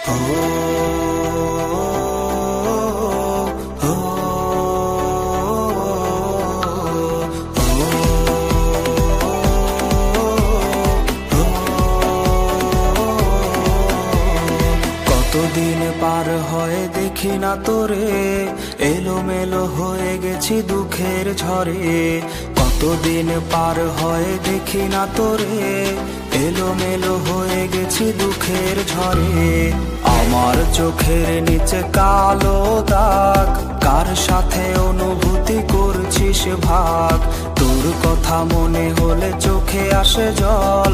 কতদিন পার হয় দেখি না তোরে, এলোমেলো হয়ে গেছি দুঃখের ঝড়ে। কতদিন পার হয় দেখি না তোরে, এলোমেলো হয়ে গেছি দুঃখের ঝড়ে। আমার চোখের নিচে কালো দাগ, কার সাথে অনুভূতি করছিস ভাগ। তোর কথা মনে হলে চোখে আসে জল,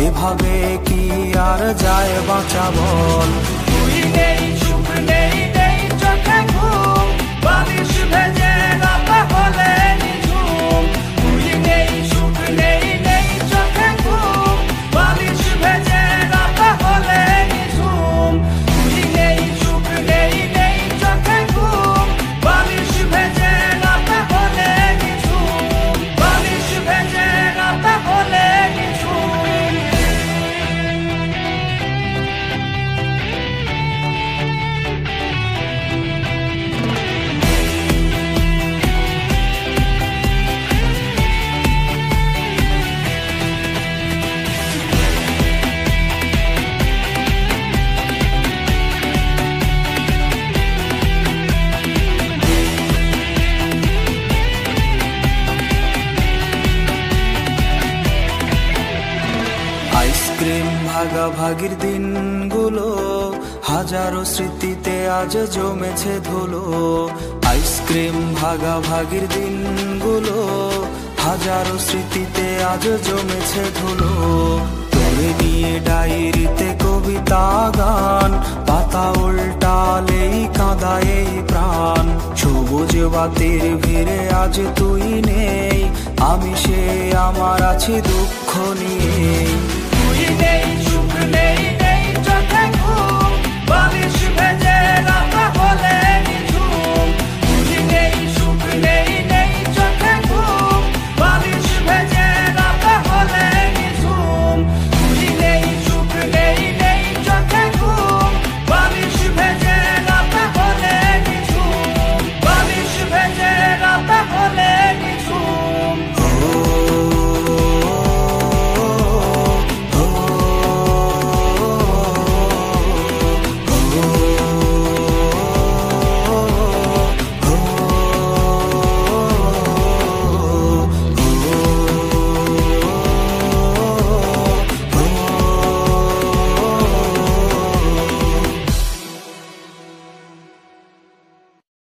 এভাবে কি আর যায় বাঁচা বল। তুই নেই, সুখ নেই, নেই চোখে ঘুম, বালিশ ভেজে রাতে হলে নিঝুম। তুই নেই, সুখ নেই, নেই চোখে ঘুম, বালিশ ভেজে রাতে হলে নিঝুম। তুই নেই, সুখ নেই, নেই চোখে ঘুম, বালিশ ভেজে রাতে হলে নিঝুম। বালিশ ভেজে রাতে হলে নিঝুম। আইসক্রিম ভাগাভাগির দিনগুলো হাজারো স্মৃতিতে আজ জমেছে ধুলো। আইসক্রিম ভাগাভাগির দিনগুলো হাজারো স্মৃতিতে আজ জমেছে ধুলো। তোরে নিয়ে ডায়েরিতে কবিতা গান, পাতা উল্টালেই কাঁদায় এই প্রাণ। সবুজ বাতির ভিড়ে আজ তুই নেই, আমি সে আমার আছি দুঃখ নিয়ে।